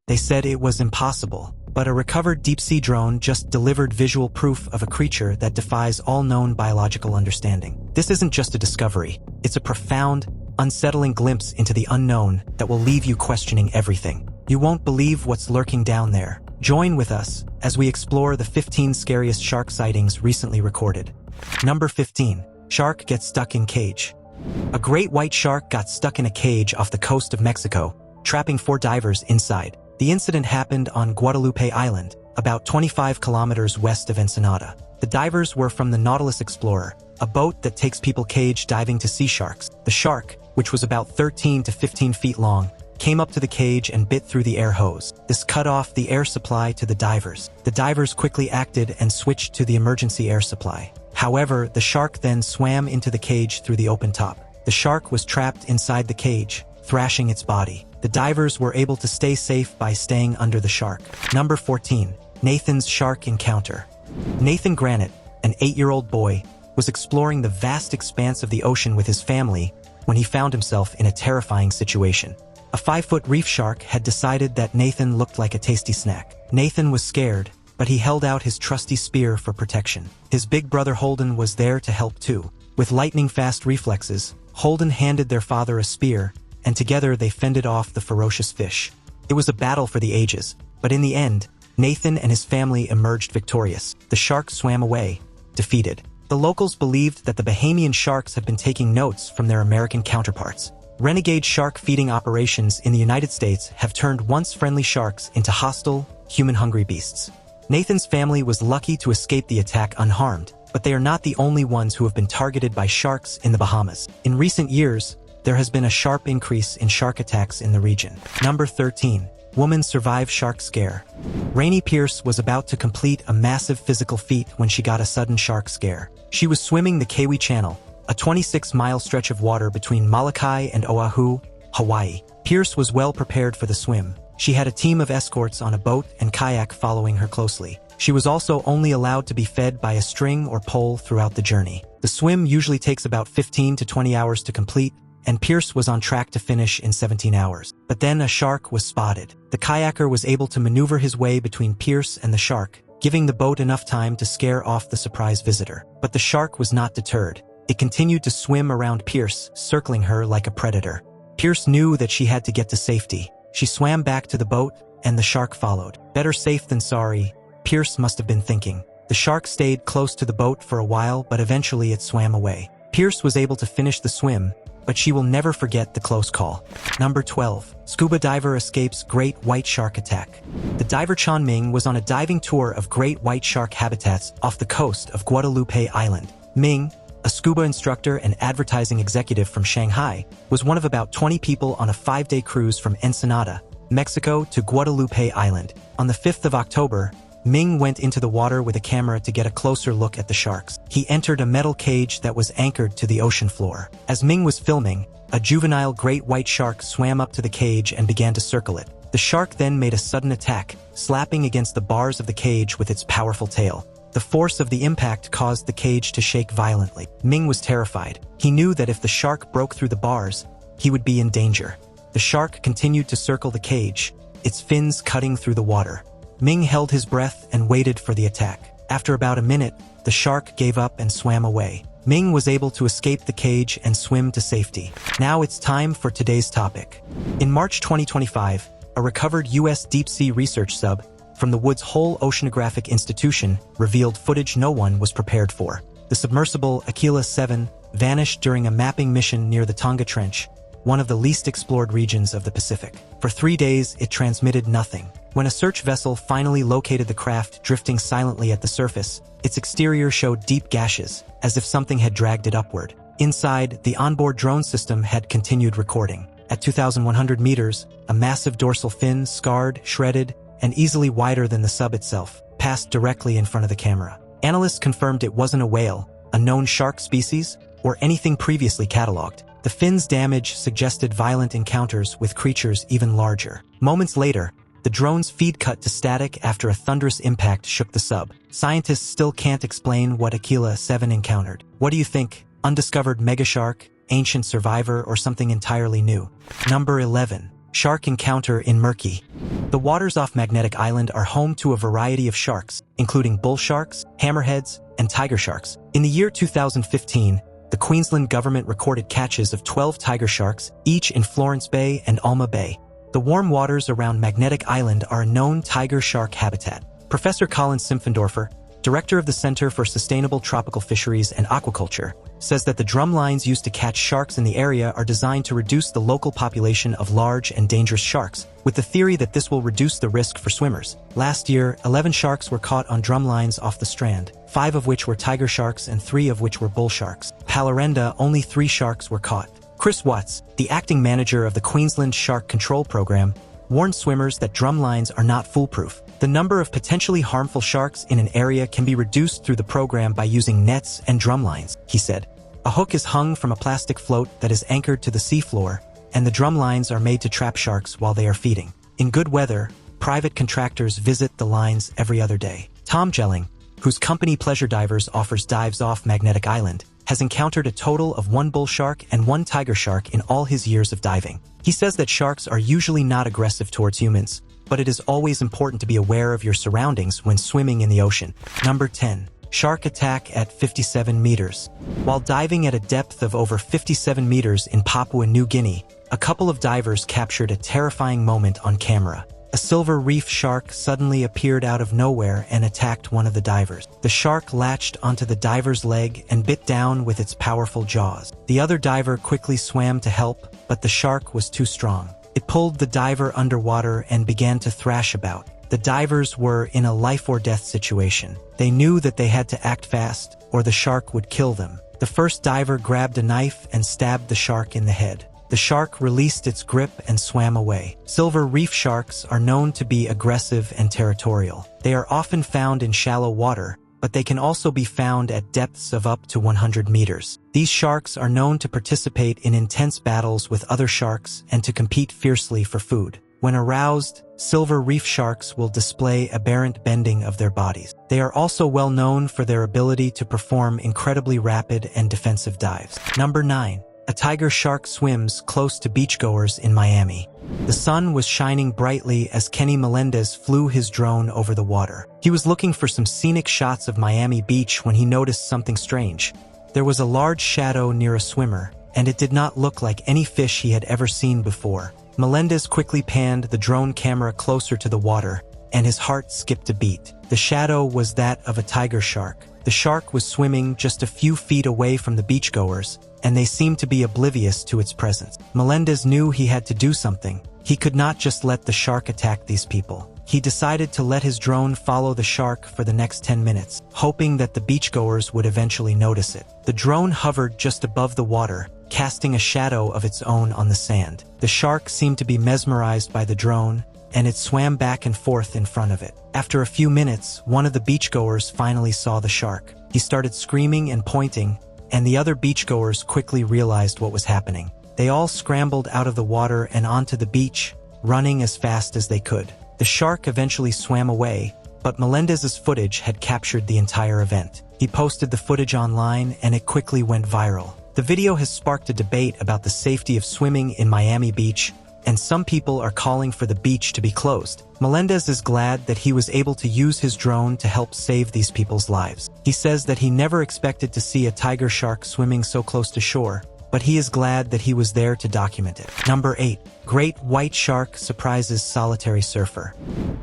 They said it was impossible, but a recovered deep-sea drone just delivered visual proof of a creature that defies all known biological understanding. This isn't just a discovery, it's a profound, unsettling glimpse into the unknown that will leave you questioning everything. You won't believe what's lurking down there. Join with us as we explore the 15 scariest shark sightings recently recorded. Number 15. Shark gets stuck in cage. A great white shark got stuck in a cage off the coast of Mexico, trapping 4 divers inside. The incident happened on Guadalupe Island, about 25 kilometers west of Ensenada. The divers were from the Nautilus Explorer, a boat that takes people cage diving to sea sharks. The shark, which was about 13 to 15 feet long, came up to the cage and bit through the air hose. This cut off the air supply to the divers. The divers quickly acted and switched to the emergency air supply. However, the shark then swam into the cage through the open top. The shark was trapped inside the cage, thrashing its body. The divers were able to stay safe by staying under the shark. Number 14. Nathan's shark encounter. Nathan Granite, an 8-year-old boy, was exploring the vast expanse of the ocean with his family when he found himself in a terrifying situation. A 5-foot reef shark had decided that Nathan looked like a tasty snack. Nathan was scared, but he held out his trusty spear for protection. His big brother Holden was there to help too. With lightning-fast reflexes, Holden handed their father a spear, and together they fended off the ferocious fish. It was a battle for the ages, but in the end, Nathan and his family emerged victorious. The shark swam away, defeated. The locals believed that the Bahamian sharks have been taking notes from their American counterparts. Renegade shark feeding operations in the United States have turned once friendly sharks into hostile, human-hungry beasts. Nathan's family was lucky to escape the attack unharmed, but they are not the only ones who have been targeted by sharks in the Bahamas. In recent years, there has been a sharp increase in shark attacks in the region. Number 13. Woman survives shark scare. Rainey Pierce was about to complete a massive physical feat when she got a sudden shark scare. She was swimming the Kauai Channel, a 26-mile stretch of water between Molokai and Oahu, Hawaii. Pierce was well prepared for the swim. She had a team of escorts on a boat and kayak following her closely. She was also only allowed to be fed by a string or pole throughout the journey. The swim usually takes about 15 to 20 hours to complete, and Pierce was on track to finish in 17 hours. But then a shark was spotted. The kayaker was able to maneuver his way between Pierce and the shark, giving the boat enough time to scare off the surprise visitor. But the shark was not deterred. It continued to swim around Pierce, circling her like a predator. Pierce knew that she had to get to safety. She swam back to the boat, and the shark followed. Better safe than sorry, Pierce must have been thinking. The shark stayed close to the boat for a while, but eventually it swam away. Pierce was able to finish the swim, but she will never forget the close call. Number 12. Scuba diver escapes great white shark attack. The diver Chan Ming was on a diving tour of great white shark habitats off the coast of Guadalupe Island. Ming, a scuba instructor and advertising executive from Shanghai, was one of about 20 people on a 5-day cruise from Ensenada, Mexico to Guadalupe Island. On the 5th of October, Ming went into the water with a camera to get a closer look at the sharks. He entered a metal cage that was anchored to the ocean floor. As Ming was filming, a juvenile great white shark swam up to the cage and began to circle it. The shark then made a sudden attack, slapping against the bars of the cage with its powerful tail. The force of the impact caused the cage to shake violently. Ming was terrified. He knew that if the shark broke through the bars, he would be in danger. The shark continued to circle the cage, its fins cutting through the water. Ming held his breath and waited for the attack. After about a minute, the shark gave up and swam away. Ming was able to escape the cage and swim to safety. Now it's time for today's topic. In March 2025, a recovered U.S. deep-sea research sub from the Woods Hole Oceanographic Institution revealed footage no one was prepared for. The submersible Aquila 7 vanished during a mapping mission near the Tonga Trench, one of the least explored regions of the Pacific. For 3 days, it transmitted nothing. When a search vessel finally located the craft drifting silently at the surface, its exterior showed deep gashes, as if something had dragged it upward. Inside, the onboard drone system had continued recording. At 2,100 meters, a massive dorsal fin, scarred, shredded, and easily wider than the sub itself, passed directly in front of the camera. Analysts confirmed it wasn't a whale, a known shark species, or anything previously cataloged. The fin's damage suggested violent encounters with creatures even larger. Moments later, the drone's feed cut to static after a thunderous impact shook the sub. Scientists still can't explain what Aquila 7 encountered. What do you think? Undiscovered megashark, ancient survivor, or something entirely new? Number 11. Shark encounter in murky. The waters off Magnetic Island are home to a variety of sharks, including bull sharks, hammerheads, and tiger sharks. In the year 2015, the Queensland government recorded catches of 12 tiger sharks, each in Florence Bay and Alma Bay. The warm waters around Magnetic Island are a known tiger shark habitat. Professor Colin Simpfendorfer, director of the Center for Sustainable Tropical Fisheries and Aquaculture, says that the drum lines used to catch sharks in the area are designed to reduce the local population of large and dangerous sharks, with the theory that this will reduce the risk for swimmers. Last year, 11 sharks were caught on drum lines off the Strand, 5 of which were tiger sharks and 3 of which were bull sharks. Palarenda, only 3 sharks were caught. Chris Watts, the acting manager of the Queensland Shark Control Program, warned swimmers that drum lines are not foolproof. The number of potentially harmful sharks in an area can be reduced through the program by using nets and drum lines, he said. A hook is hung from a plastic float that is anchored to the seafloor, and the drum lines are made to trap sharks while they are feeding. In good weather, private contractors visit the lines every other day. Tom Jelling, whose company Pleasure Divers offers dives off Magnetic Island, has encountered a total of 1 bull shark and 1 tiger shark in all his years of diving. He says that sharks are usually not aggressive towards humans, but it is always important to be aware of your surroundings when swimming in the ocean. Number 10. Shark attack at 57 meters. While diving at a depth of over 57 meters in Papua New Guinea, a couple of divers captured a terrifying moment on camera. A silver reef shark suddenly appeared out of nowhere and attacked one of the divers. The shark latched onto the diver's leg and bit down with its powerful jaws. The other diver quickly swam to help, but the shark was too strong. It pulled the diver underwater and began to thrash about. The divers were in a life-or-death situation. They knew that they had to act fast, or the shark would kill them. The first diver grabbed a knife and stabbed the shark in the head. The shark released its grip and swam away. Silver reef sharks are known to be aggressive and territorial. They are often found in shallow water, but they can also be found at depths of up to 100 meters. These sharks are known to participate in intense battles with other sharks and to compete fiercely for food. When aroused, silver reef sharks will display aberrant bending of their bodies. They are also well known for their ability to perform incredibly rapid and defensive dives. Number 9. A tiger shark swims close to beachgoers in Miami. The sun was shining brightly as Kenny Melendez flew his drone over the water. He was looking for some scenic shots of Miami Beach when he noticed something strange. There was a large shadow near a swimmer, and it did not look like any fish he had ever seen before. Melendez quickly panned the drone camera closer to the water, and his heart skipped a beat. The shadow was that of a tiger shark. The shark was swimming just a few feet away from the beachgoers, and they seemed to be oblivious to its presence. Melendez knew he had to do something. He could not just let the shark attack these people. He decided to let his drone follow the shark for the next 10 minutes, hoping that the beachgoers would eventually notice it. The drone hovered just above the water, casting a shadow of its own on the sand. The shark seemed to be mesmerized by the drone, and it swam back and forth in front of it. After a few minutes, one of the beachgoers finally saw the shark. He started screaming and pointing, and the other beachgoers quickly realized what was happening. They all scrambled out of the water and onto the beach, running as fast as they could. The shark eventually swam away, but Melendez's footage had captured the entire event. He posted the footage online, and it quickly went viral. The video has sparked a debate about the safety of swimming in Miami Beach, and some people are calling for the beach to be closed. Melendez is glad that he was able to use his drone to help save these people's lives. He says that he never expected to see a tiger shark swimming so close to shore, but he is glad that he was there to document it. Number 8. Great white shark surprises solitary surfer.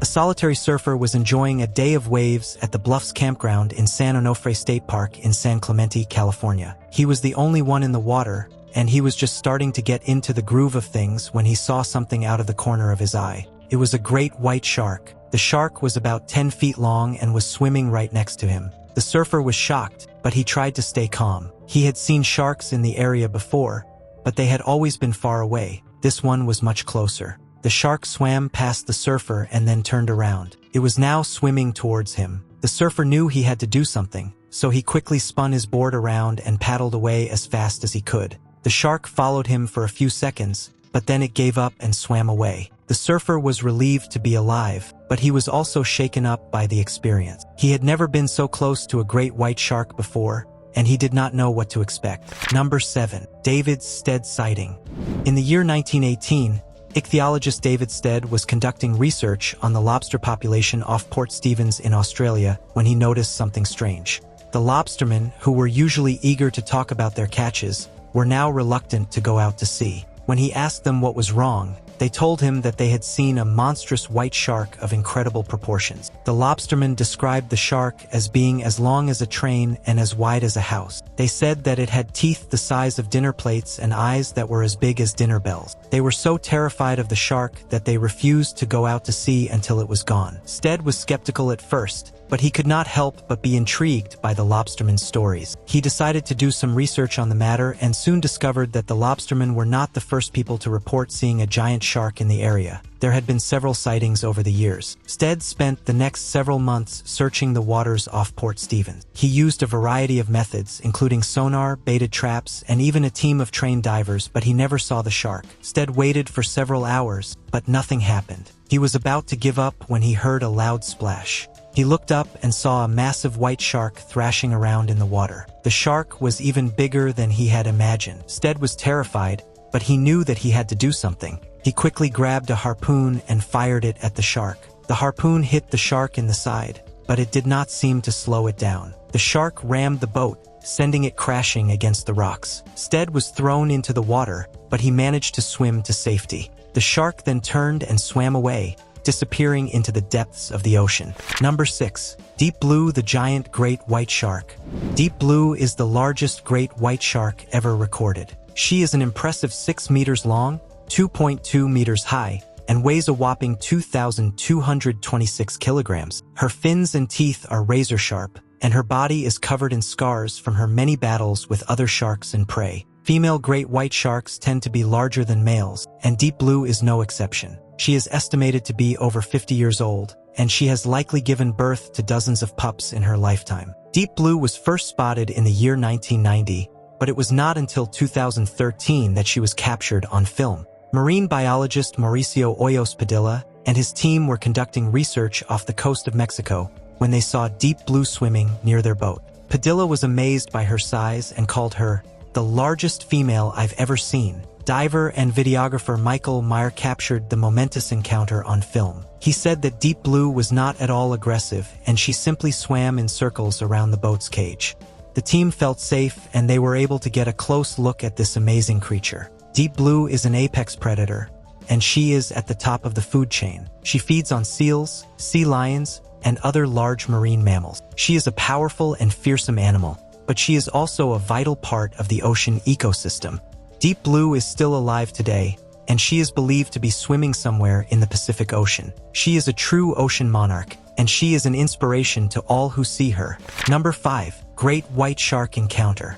A solitary surfer was enjoying a day of waves at the Bluffs campground in San Onofre State Park in San Clemente, California. He was the only one in the water, and he was just starting to get into the groove of things when he saw something out of the corner of his eye. It was a great white shark. The shark was about 10 feet long and was swimming right next to him. The surfer was shocked, but he tried to stay calm. He had seen sharks in the area before, but they had always been far away. This one was much closer. The shark swam past the surfer and then turned around. It was now swimming towards him. The surfer knew he had to do something, so he quickly spun his board around and paddled away as fast as he could. The shark followed him for a few seconds, but then it gave up and swam away. The surfer was relieved to be alive, but he was also shaken up by the experience. He had never been so close to a great white shark before, and he did not know what to expect. Number 7. David's Stead sighting. In the year 1918, Ichthyologist David Stead was conducting research on the lobster population off Port Stephens in Australia when he noticed something strange. The lobstermen, who were usually eager to talk about their catches, were now reluctant to go out to sea. When he asked them what was wrong, they told him that they had seen a monstrous white shark of incredible proportions. The lobstermen described the shark as being as long as a train and as wide as a house. They said that it had teeth the size of dinner plates and eyes that were as big as dinner bells. They were so terrified of the shark that they refused to go out to sea until it was gone. Stead was skeptical at first, but he could not help but be intrigued by the lobstermen's stories. He decided to do some research on the matter and soon discovered that the lobstermen were not the first people to report seeing a giant shark in the area. There had been several sightings over the years. Stead spent the next several months searching the waters off Port Stephens. He used a variety of methods, including sonar, baited traps, and even a team of trained divers, but he never saw the shark. Stead waited for several hours, but nothing happened. He was about to give up when he heard a loud splash. He looked up and saw a massive white shark thrashing around in the water. The shark was even bigger than he had imagined. Stead was terrified, but he knew that he had to do something. He quickly grabbed a harpoon and fired it at the shark. The harpoon hit the shark in the side, but it did not seem to slow it down. The shark rammed the boat, sending it crashing against the rocks. Stead was thrown into the water, but he managed to swim to safety. The shark then turned and swam away, disappearing into the depths of the ocean. Number 6. Deep Blue, the giant great white shark. Deep Blue is the largest great white shark ever recorded. She is an impressive 6 meters long, 2.2 meters high, and weighs a whopping 2,226 kilograms. Her fins and teeth are razor sharp, and her body is covered in scars from her many battles with other sharks and prey. Female great white sharks tend to be larger than males, and Deep Blue is no exception. She is estimated to be over 50 years old, and she has likely given birth to dozens of pups in her lifetime. Deep Blue was first spotted in the year 1990, but it was not until 2013 that she was captured on film. Marine biologist Mauricio Hoyos Padilla and his team were conducting research off the coast of Mexico when they saw Deep Blue swimming near their boat. Padilla was amazed by her size and called her the largest female I've ever seen. Diver and videographer Michael Meyer captured the momentous encounter on film. He said that Deep Blue was not at all aggressive, and she simply swam in circles around the boat's cage. The team felt safe, and they were able to get a close look at this amazing creature. Deep Blue is an apex predator, and she is at the top of the food chain. She feeds on seals, sea lions, and other large marine mammals. She is a powerful and fearsome animal, but she is also a vital part of the ocean ecosystem. Deep Blue is still alive today, and she is believed to be swimming somewhere in the Pacific Ocean. She is a true ocean monarch, and she is an inspiration to all who see her. Number 5. Great White Shark Encounter.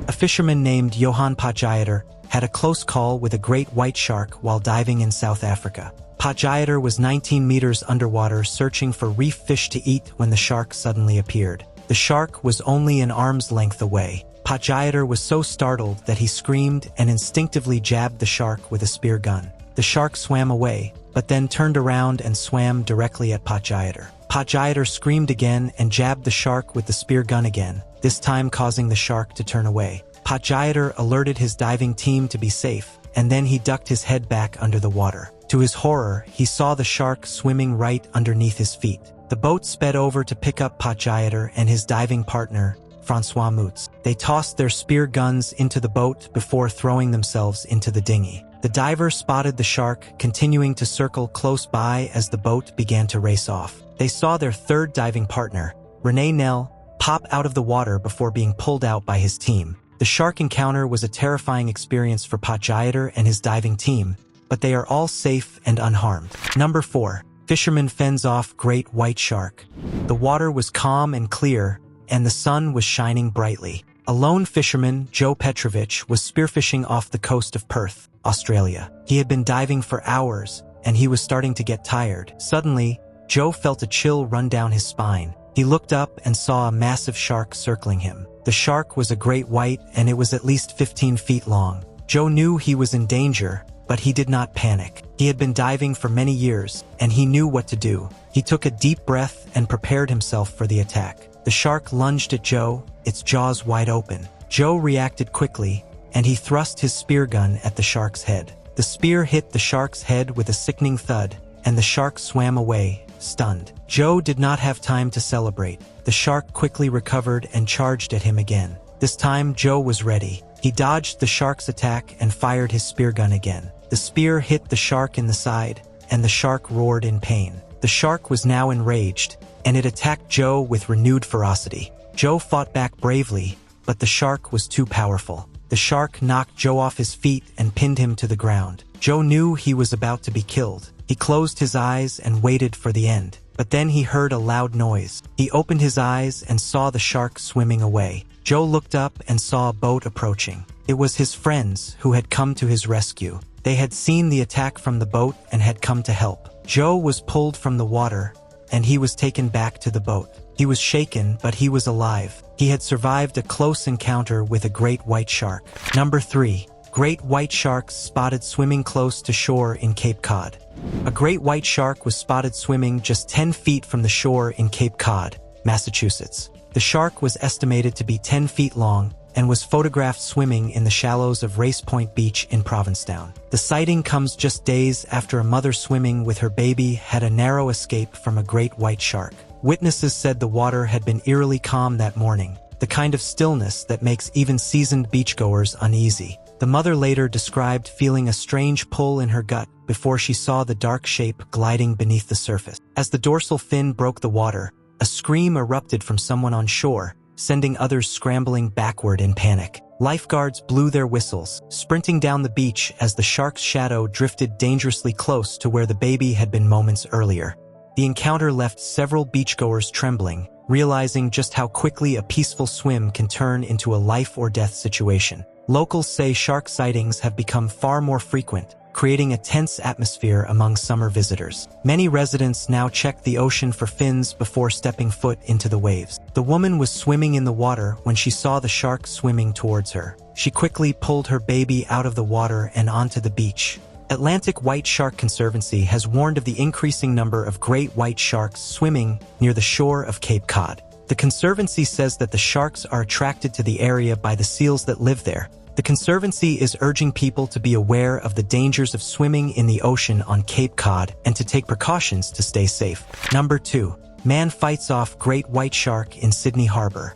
A fisherman named Johan Potgieter had a close call with a great white shark while diving in South Africa. Potgieter was 19 meters underwater searching for reef fish to eat when the shark suddenly appeared. The shark was only an arm's length away. Potgieter was so startled that he screamed and instinctively jabbed the shark with a spear gun. The shark swam away, but then turned around and swam directly at Potgieter. Potgieter screamed again and jabbed the shark with the spear gun again, this time causing the shark to turn away. Potgieter alerted his diving team to be safe, and then he ducked his head back under the water. To his horror, he saw the shark swimming right underneath his feet. The boat sped over to pick up Potgieter and his diving partner, Francois Moutz. They tossed their spear guns into the boat before throwing themselves into the dinghy. The diver spotted the shark continuing to circle close by as the boat began to race off. They saw their third diving partner, René Nel, pop out of the water before being pulled out by his team. The shark encounter was a terrifying experience for Potgieter and his diving team, but they are all safe and unharmed. Number 4. Fisherman fends off great white shark. The water was calm and clear, and the sun was shining brightly. A lone fisherman, Joe Petrovich, was spearfishing off the coast of Perth, Australia. He had been diving for hours, and he was starting to get tired. Suddenly, Joe felt a chill run down his spine. He looked up and saw a massive shark circling him. The shark was a great white, and it was at least 15 feet long. Joe knew he was in danger, but he did not panic. He had been diving for many years, and he knew what to do. He took a deep breath and prepared himself for the attack. The shark lunged at Joe, its jaws wide open. Joe reacted quickly, and he thrust his spear gun at the shark's head. The spear hit the shark's head with a sickening thud, and the shark swam away, stunned. Joe did not have time to celebrate. The shark quickly recovered and charged at him again. This time, Joe was ready. He dodged the shark's attack and fired his spear gun again. The spear hit the shark in the side, and the shark roared in pain. The shark was now enraged, and it attacked Joe with renewed ferocity. Joe fought back bravely, but the shark was too powerful. The shark knocked Joe off his feet and pinned him to the ground. Joe knew he was about to be killed. He closed his eyes and waited for the end. But then he heard a loud noise. He opened his eyes and saw the shark swimming away. Joe looked up and saw a boat approaching. It was his friends who had come to his rescue. They had seen the attack from the boat and had come to help. Joe was pulled from the water, and he was taken back to the boat. He was shaken, but he was alive. He had survived a close encounter with a great white shark. Number 3. Great white sharks spotted swimming close to shore in Cape Cod. A great white shark was spotted swimming just 10 feet from the shore in Cape Cod, Massachusetts. The shark was estimated to be 10 feet long and was photographed swimming in the shallows of Race Point Beach in Provincetown. The sighting comes just days after a mother swimming with her baby had a narrow escape from a great white shark. Witnesses said the water had been eerily calm that morning, the kind of stillness that makes even seasoned beachgoers uneasy. The mother later described feeling a strange pull in her gut before she saw the dark shape gliding beneath the surface. As the dorsal fin broke the water, a scream erupted from someone on shore, sending others scrambling backward in panic. Lifeguards blew their whistles, sprinting down the beach as the shark's shadow drifted dangerously close to where the baby had been moments earlier. The encounter left several beachgoers trembling, realizing just how quickly a peaceful swim can turn into a life-or-death situation. Locals say shark sightings have become far more frequent, creating a tense atmosphere among summer visitors. Many residents now check the ocean for fins before stepping foot into the waves. The woman was swimming in the water when she saw the shark swimming towards her. She quickly pulled her baby out of the water and onto the beach. Atlantic White Shark Conservancy has warned of the increasing number of great white sharks swimming near the shore of Cape Cod. The Conservancy says that the sharks are attracted to the area by the seals that live there. The Conservancy is urging people to be aware of the dangers of swimming in the ocean on Cape Cod and to take precautions to stay safe. Number 2. Man fights off great white shark in Sydney Harbor.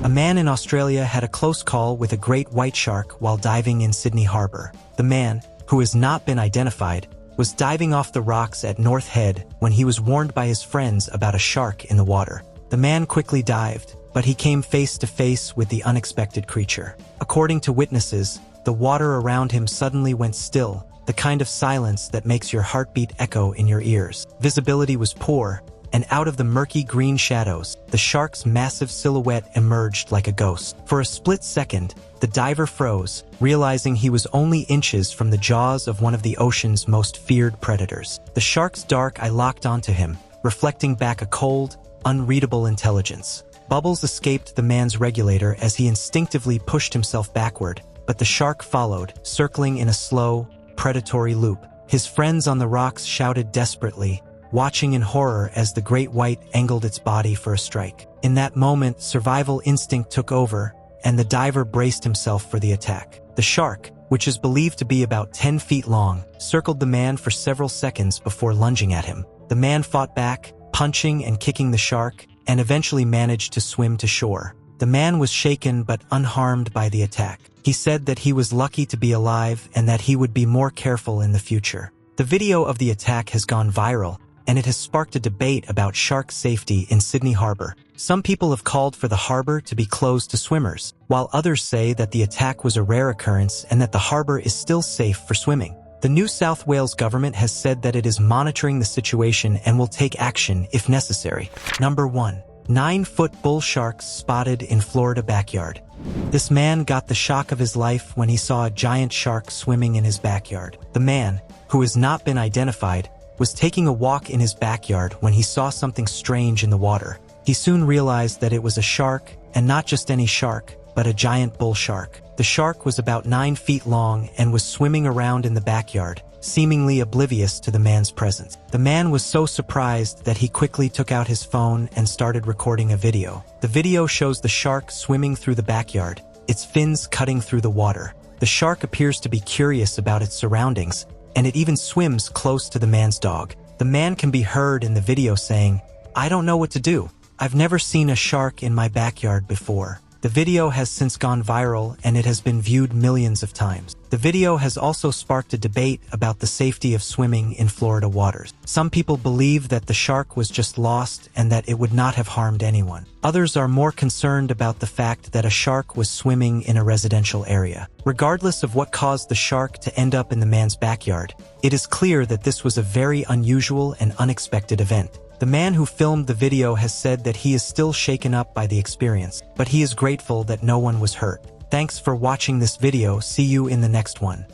A man in Australia had a close call with a great white shark while diving in Sydney Harbor. The man, who has not been identified, was diving off the rocks at North Head when he was warned by his friends about a shark in the water. The man quickly dived, but he came face to face with the unexpected creature. According to witnesses, the water around him suddenly went still, the kind of silence that makes your heartbeat echo in your ears. Visibility was poor, and out of the murky green shadows, the shark's massive silhouette emerged like a ghost. For a split second, the diver froze, realizing he was only inches from the jaws of one of the ocean's most feared predators. The shark's dark eye locked onto him, reflecting back a cold, unreadable intelligence. Bubbles escaped the man's regulator as he instinctively pushed himself backward, but the shark followed, circling in a slow, predatory loop. His friends on the rocks shouted desperately, watching in horror as the great white angled its body for a strike. In that moment, survival instinct took over, and the diver braced himself for the attack. The shark, which is believed to be about 10 feet long, circled the man for several seconds before lunging at him. The man fought back, punching and kicking the shark, and eventually managed to swim to shore. The man was shaken but unharmed by the attack. He said that he was lucky to be alive and that he would be more careful in the future. The video of the attack has gone viral, and it has sparked a debate about shark safety in Sydney Harbor. Some people have called for the harbor to be closed to swimmers, while others say that the attack was a rare occurrence and that the harbor is still safe for swimming. The New South Wales government has said that it is monitoring the situation and will take action if necessary. Number 1. 9-foot bull sharks spotted in Florida backyard. This man got the shock of his life when he saw a giant shark swimming in his backyard. The man, who has not been identified, was taking a walk in his backyard when he saw something strange in the water. He soon realized that it was a shark, and not just any shark, but a giant bull shark. The shark was about 9 feet long and was swimming around in the backyard, seemingly oblivious to the man's presence. The man was so surprised that he quickly took out his phone and started recording a video. The video shows the shark swimming through the backyard, its fins cutting through the water. The shark appears to be curious about its surroundings, and it even swims close to the man's dog. The man can be heard in the video saying, "I don't know what to do. I've never seen a shark in my backyard before." The video has since gone viral and it has been viewed millions of times. The video has also sparked a debate about the safety of swimming in Florida waters. Some people believe that the shark was just lost and that it would not have harmed anyone. Others are more concerned about the fact that a shark was swimming in a residential area. Regardless of what caused the shark to end up in the man's backyard, it is clear that this was a very unusual and unexpected event. The man who filmed the video has said that he is still shaken up by the experience, but he is grateful that no one was hurt. Thanks for watching this video. See you in the next one.